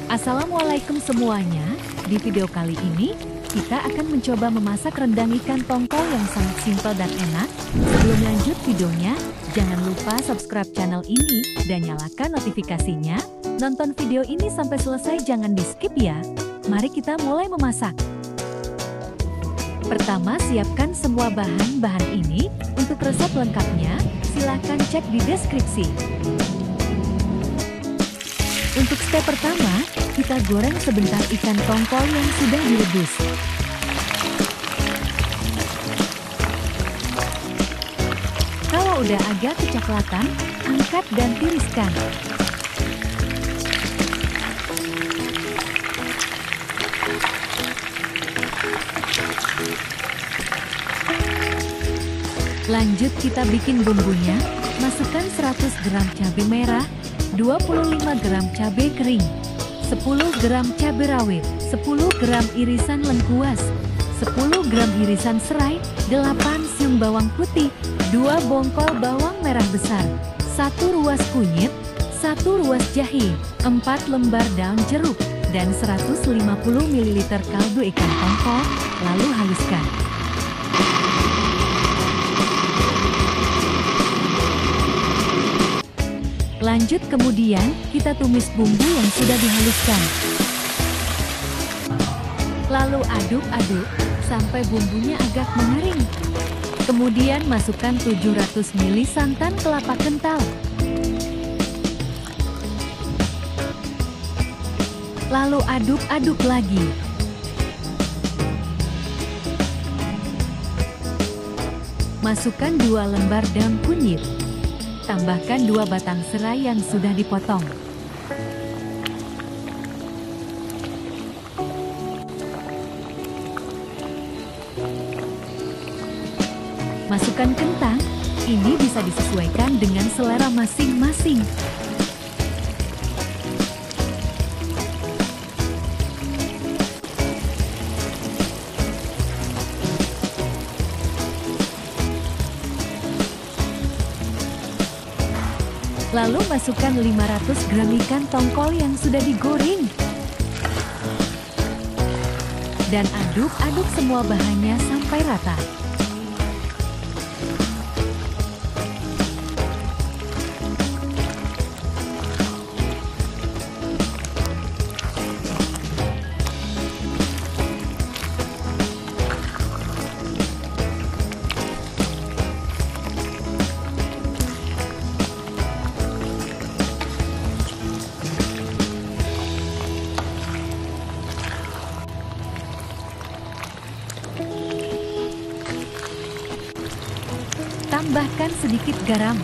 Assalamualaikum semuanya. Di video kali ini, kita akan mencoba memasak rendang ikan tongkol yang sangat simpel dan enak. Sebelum lanjut videonya, jangan lupa subscribe channel ini dan nyalakan notifikasinya. Nonton video ini sampai selesai, jangan di skip ya. Mari kita mulai memasak. Pertama, siapkan semua bahan-bahan ini. Untuk resep lengkapnya, silahkan cek di deskripsi. Untuk step pertama, kita goreng sebentar ikan tongkol yang sudah direbus. Kalau udah agak kecoklatan, angkat dan tiriskan. Lanjut kita bikin bumbunya. Masukkan 100 gram cabai merah, 25 gram cabai kering, 10 gram cabai rawit, 10 gram irisan lengkuas, 10 gram irisan serai, 8 siung bawang putih, 2 bongkol bawang merah besar, 1 ruas kunyit, 1 ruas jahe, 4 lembar daun jeruk, dan 150 ml kaldu ikan tongkol, lalu haluskan. Lanjut kemudian, kita tumis bumbu yang sudah dihaluskan. Lalu aduk-aduk, sampai bumbunya agak mengering. Kemudian masukkan 700 ml santan kelapa kental. Lalu aduk-aduk lagi. Masukkan 2 lembar daun kunyit. Tambahkan 2 batang serai yang sudah dipotong. Masukkan kentang, ini bisa disesuaikan dengan selera masing-masing. Lalu masukkan 500 gram ikan tongkol yang sudah digoreng. Dan aduk-aduk semua bahannya sampai rata. Tambahkan sedikit garam.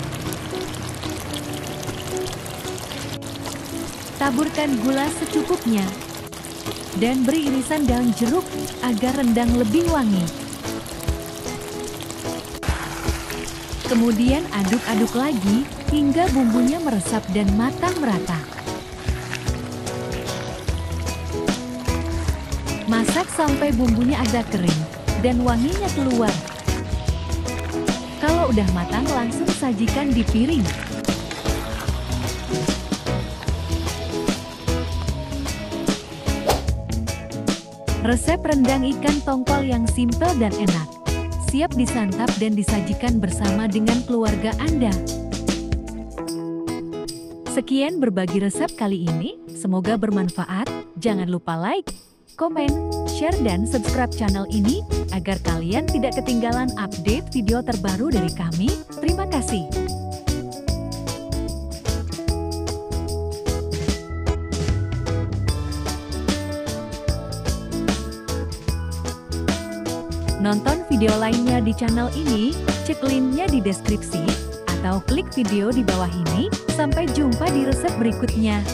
Taburkan gula secukupnya. Dan beri irisan daun jeruk agar rendang lebih wangi. Kemudian aduk-aduk lagi hingga bumbunya meresap dan matang merata. Masak sampai bumbunya agak kering dan wanginya keluar. Kalau udah matang, langsung sajikan di piring. Resep rendang ikan tongkol yang simpel dan enak. Siap disantap dan disajikan bersama dengan keluarga Anda. Sekian berbagi resep kali ini, semoga bermanfaat. Jangan lupa like, komen, share, dan subscribe channel ini agar kalian tidak ketinggalan update video terbaru dari kami. Terima kasih. Nonton video lainnya di channel ini, cek linknya di deskripsi, atau klik video di bawah ini. Sampai jumpa di resep berikutnya.